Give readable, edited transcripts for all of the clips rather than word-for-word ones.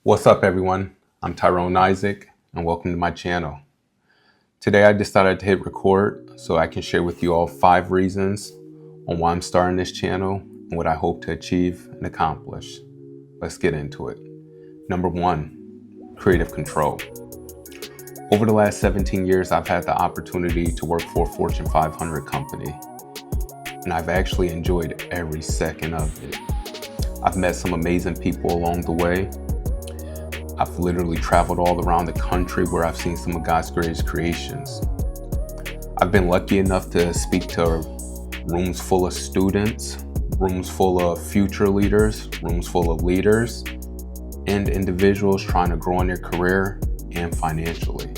What's up, everyone? I'm Tyrone Isaac, and welcome to my channel. Today I decided to hit record so I can share with you all 5 reasons on why I'm starting this channel and what I hope to achieve and accomplish. Let's get into it. Number 1, creative control. Over the last 17 years, I've had the opportunity to work for a Fortune 500 company, and I've actually enjoyed every second of it. I've met some amazing people along the way. I've literally traveled all around the country where I've seen some of God's greatest creations. I've been lucky enough to speak to rooms full of students, rooms full of future leaders, rooms full of leaders, and individuals trying to grow in their career and financially.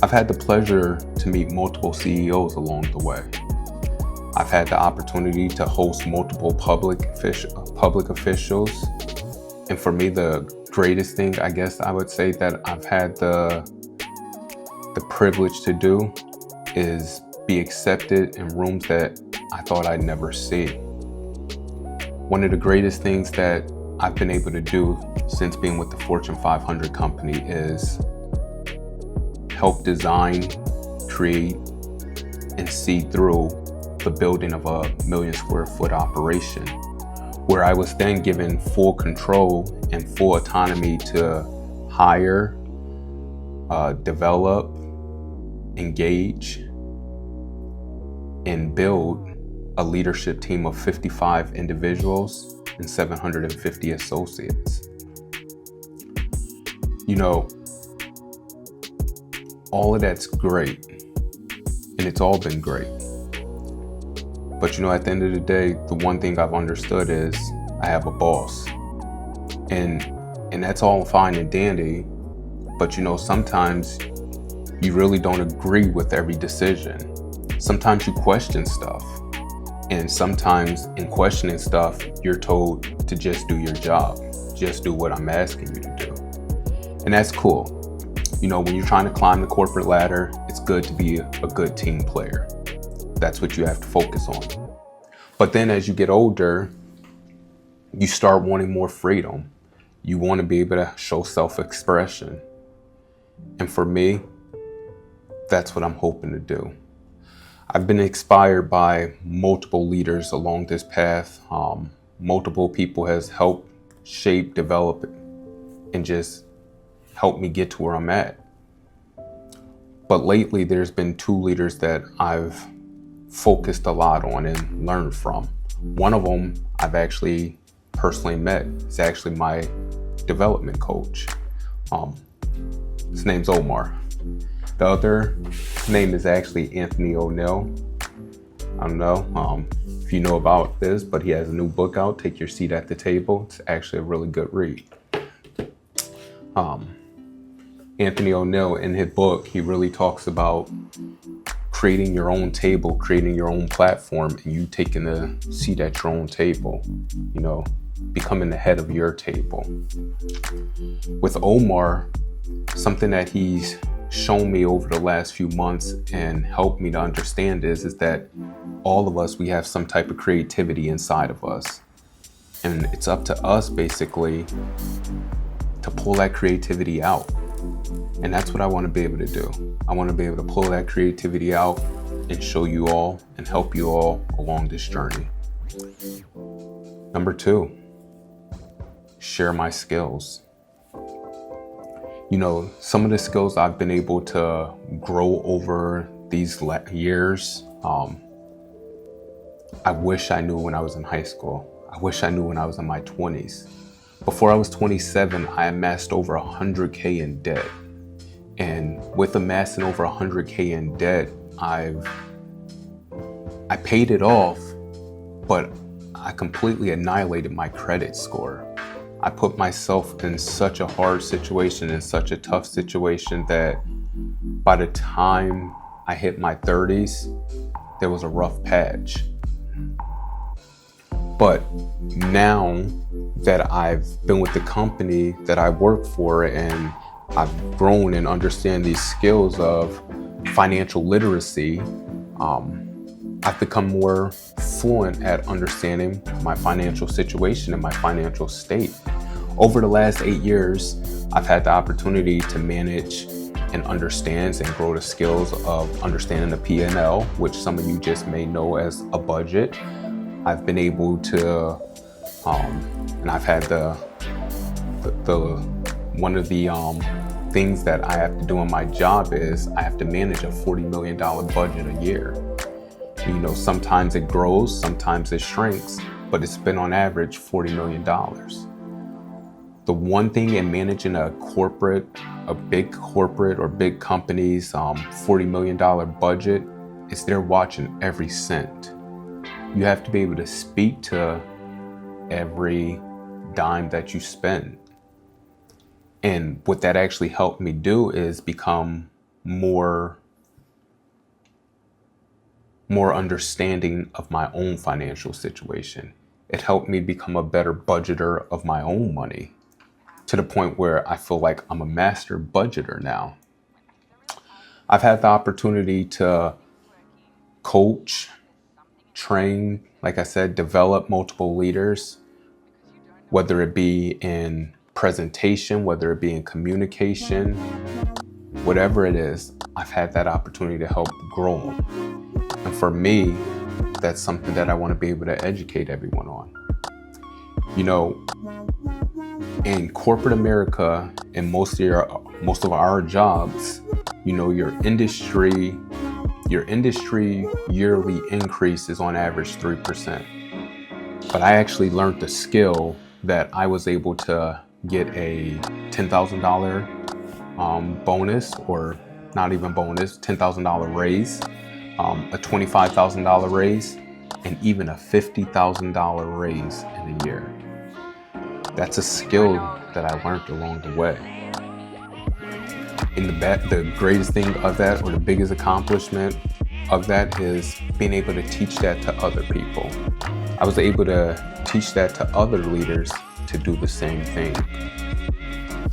I've had the pleasure to meet multiple CEOs along the way. I've had the opportunity to host multiple public officials. And for me, the greatest thing, I guess I would say, that I've had the privilege to do is be accepted in rooms that I thought I'd never see. One of the greatest things that I've been able to do since being with the Fortune 500 company is help design, create, and see through the building of a 1 million square foot operation, where I was then given full control and full autonomy to hire, develop, engage, and build a leadership team of 55 individuals and 750 associates. You know, all of that's great, and it's all been great. But at the end of the day, the one thing I've understood is I have a boss. And that's all fine and dandy, but sometimes you really don't agree with every decision. Sometimes you question stuff, and sometimes in questioning stuff, you're told to just do your job, just do what I'm asking you to do. And that's cool. When you're trying to climb the corporate ladder, it's good to be a good team player. That's what you have to focus on. But then as you get older, you start wanting more freedom. You want to be able to show self-expression. And for me, that's what I'm hoping to do. I've been inspired by multiple leaders along this path. Multiple people has helped shape, develop, and just help me get to where I'm at. But lately, there's been 2 leaders that I've focused a lot on and learned from. One of them I've actually personally met. He's actually my development coach. His name's Omar. The other name is actually Anthony O'Neill. I don't know if you know about this, but he has a new book out, Take Your Seat at the Table. It's actually a really good read. Anthony O'Neill, in his book, he really talks about creating your own table, creating your own platform, and you taking a seat at your own table, becoming the head of your table. With Omar, something that he's shown me over the last few months and helped me to understand is that all of us, we have some type of creativity inside of us. And it's up to us basically to pull that creativity out. And that's what I want to be able to do. I want to be able to pull that creativity out and show you all and help you all along this journey. Number 2, share my skills. Some of the skills I've been able to grow over these years, I wish I knew when I was in high school. I wish I knew when I was in my 20s. Before I was 27, I amassed over $100K in debt. And with amassing over $100K in debt, I paid it off, but I completely annihilated my credit score. I put myself in such a hard situation, in such a tough situation, that by the time I hit my 30s, there was a rough patch. But now that I've been with the company that I work for and I've grown and understand these skills of financial literacy, I've become more fluent at understanding my financial situation and my financial state. Over the last 8 years, I've had the opportunity to manage and understand and grow the skills of understanding the P&L, which some of you just may know as a budget. I've been able to, and I've had the one of the things that I have to do in my job is I have to manage a $40 million budget a year. You know, sometimes it grows, sometimes it shrinks, but it's been on average $40 million. The one thing in managing a big corporate or big company's $40 million budget is they're watching every cent. You have to be able to speak to every dime that you spend. And what that actually helped me do is become more understanding of my own financial situation. It helped me become a better budgeter of my own money, to the point where I feel like I'm a master budgeter now. I've had the opportunity to coach, train, like I said, develop multiple leaders, whether it be in presentation, whether it be in communication, whatever it is, I've had that opportunity to help grow them. And for me, that's something that I want to be able to educate everyone on. You know, in corporate America, in most of our jobs, you know, your industry yearly increase is on average 3%. But I actually learned the skill that I was able to get a $10,000 bonus, or not even bonus, $10,000 raise, a $25,000 raise, and even a $50,000 raise in a year. That's a skill that I learned along the way. And the greatest thing of that, or the biggest accomplishment of that, is being able to teach that to other people. I was able to teach that to other leaders to do the same thing.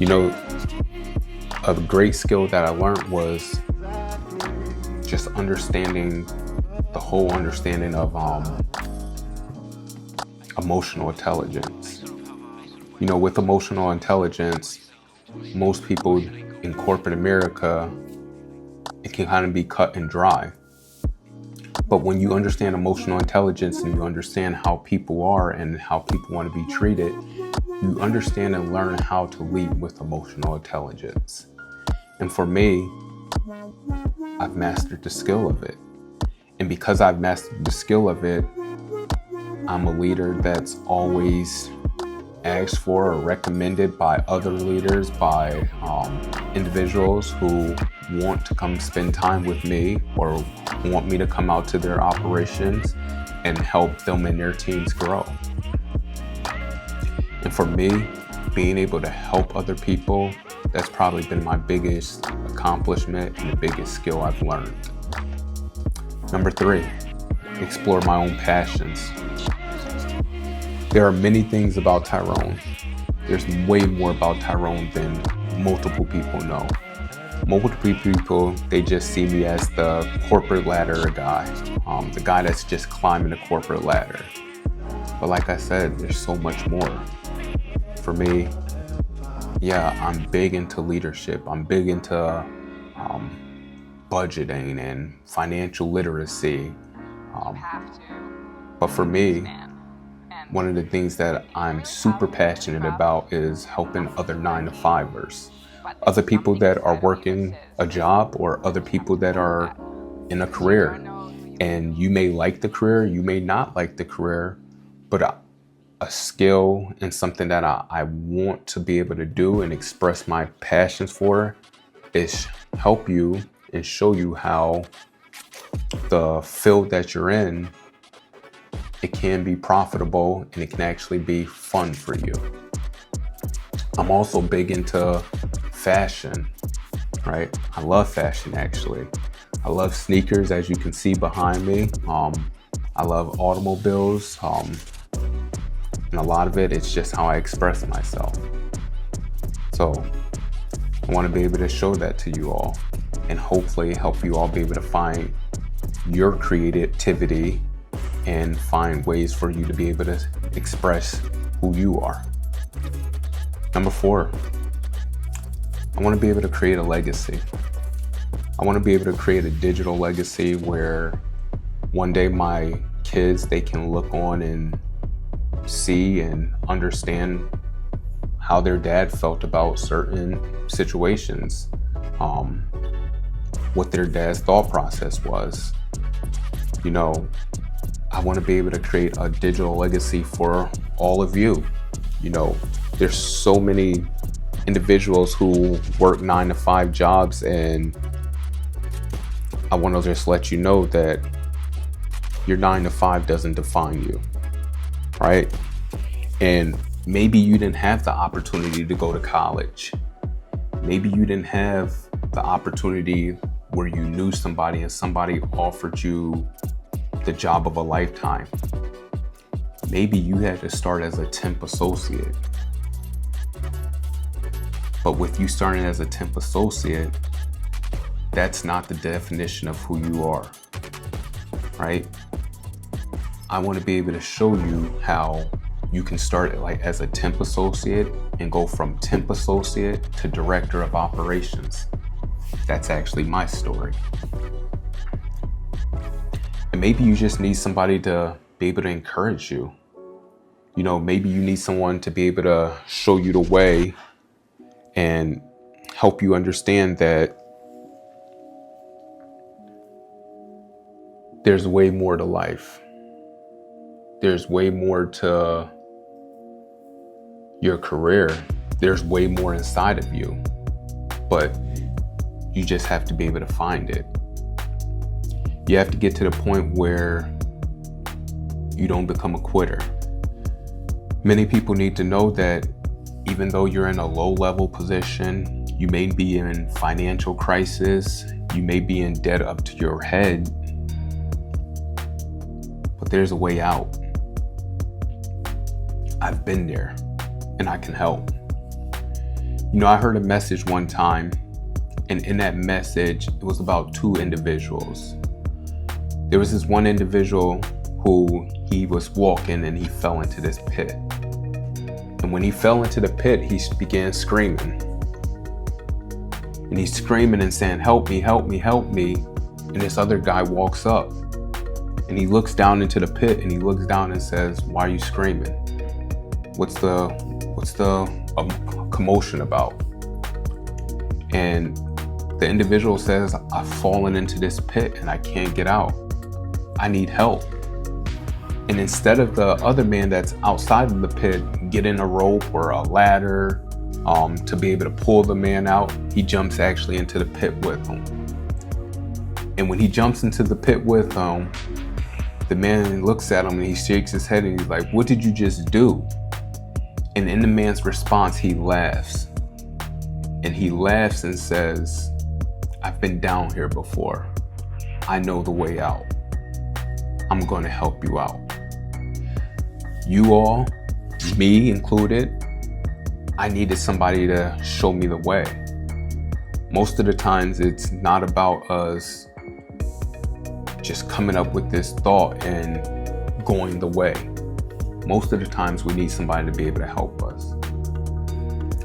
You know, a great skill that I learned was just understanding the whole understanding of emotional intelligence. You know, with emotional intelligence, most people in corporate America, it can kind of be cut and dry. But when you understand emotional intelligence and you understand how people are and how people want to be treated, you understand and learn how to lead with emotional intelligence. And for me, I've mastered the skill of it. And because I've mastered the skill of it, I'm a leader that's always asked for or recommended by other leaders, by individuals who want to come spend time with me or want me to come out to their operations and help them and their teams grow. And for me, being able to help other people, that's probably been my biggest accomplishment and the biggest skill I've learned. Number 3, explore my own passions. There are many things about Tyrone. There's way more about Tyrone than multiple people know. Multiple people, they just see me as the corporate ladder guy, the guy that's just climbing the corporate ladder. But like I said, there's so much more. For me, yeah, I'm big into leadership. I'm big into budgeting and financial literacy. But for me, one of the things that I'm super passionate about is helping other 9-to-5ers, other people that are working a job or other people that are in a career. And you may like the career, you may not like the career, but a skill and something that I want to be able to do and express my passions for is help you and show you how the field that you're in, it can be profitable and it can actually be fun for you. I'm also big into fashion, right? I love fashion, actually. I love sneakers, as you can see behind me. I love automobiles, and a lot of it's just how I express myself. So I want to be able to show that to you all and hopefully help you all be able to find your creativity and find ways for you to be able to express who you are. Number 4, I want to be able to create a legacy. I want to be able to create a digital legacy where one day my kids, they can look on and see and understand how their dad felt about certain situations, what their dad's thought process was. I want to be able to create a digital legacy for all of you. There's so many individuals who work 9-to-5 jobs, and I want to just let you know that your 9-to-5 doesn't define you, right? And maybe you didn't have the opportunity to go to college. Maybe you didn't have the opportunity where you knew somebody and somebody offered you the job of a lifetime. Maybe you had to start as a temp associate. But with you starting as a temp associate, that's not the definition of who you are, right? I want to be able to show you how you can start as a temp associate and go from temp associate to director of operations. That's actually my story. And maybe you just need somebody to be able to encourage you. Maybe you need someone to be able to show you the way and help you understand that there's way more to life. There's way more to your career. There's way more inside of you, but you just have to be able to find it. You have to get to the point where you don't become a quitter. Many people need to know that even though you're in a low-level position, you may be in financial crisis, you may be in debt up to your head, but there's a way out. I've been there, and I can help. I heard a message one time, and in that message, it was about 2 individuals. There was this one individual who he was walking and he fell into this pit. And when he fell into the pit, he began screaming. And he's screaming and saying, "Help me, help me, help me." And this other guy walks up and he looks down into the pit and he looks down and says, "Why are you screaming? What's the commotion about?" And the individual says, "I've fallen into this pit and I can't get out. I need help." And instead of the other man that's outside of the pit getting a rope or a ladder to be able to pull the man out, he jumps actually into the pit with him. And when he jumps into the pit with him, the man looks at him and he shakes his head and he's like, "What did you just do?" And in the man's response, he laughs. And he laughs and says, "I've been down here before. I know the way out. I'm going to help you out." You all, me included, I needed somebody to show me the way. Most of the times it's not about us just coming up with this thought and going the way. Most of the times we need somebody to be able to help us.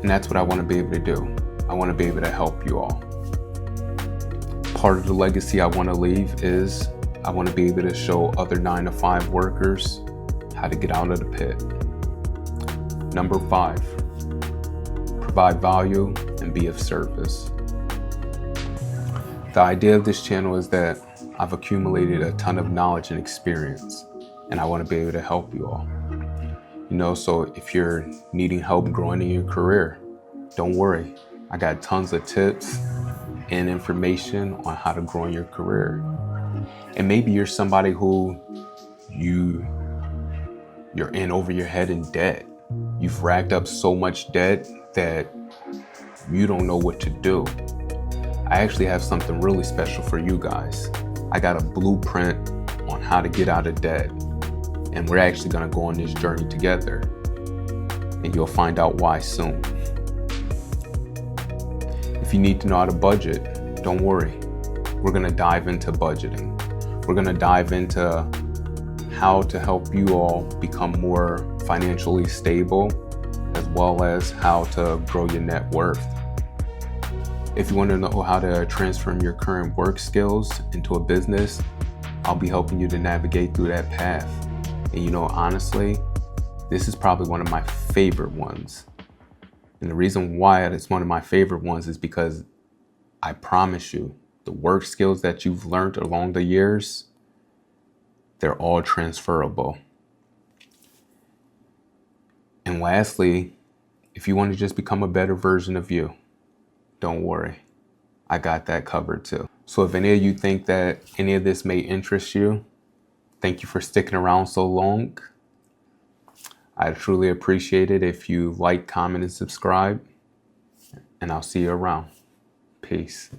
And that's what I want to be able to do. I want to be able to help you all. Part of the legacy I want to leave is I want to be able to show other 9-to-5 workers how to get out of the pit. Number 5, provide value and be of service. The idea of this channel is that I've accumulated a ton of knowledge and experience, and I want to be able to help you all. So if you're needing help growing in your career, don't worry. I got tons of tips and information on how to grow in your career. And maybe you're somebody who you're in over your head in debt. You've racked up so much debt that you don't know what to do. I actually have something really special for you guys. I got a blueprint on how to get out of debt. And we're actually gonna go on this journey together. And you'll find out why soon. If you need to know how to budget, don't worry. We're gonna dive into budgeting. We're gonna dive into how to help you all become more financially stable, as well as how to grow your net worth. If you want to know how to transform your current work skills into a business, I'll be helping you to navigate through that path. And honestly, this is probably one of my favorite ones. And the reason why it's one of my favorite ones is because I promise you, the work skills that you've learned along the years, they're all transferable. And lastly, if you want to just become a better version of you, don't worry, I got that covered too. So if any of you think that any of this may interest you, thank you for sticking around so long. I truly appreciate it if you like, comment, and subscribe. And I'll see you around. Peace.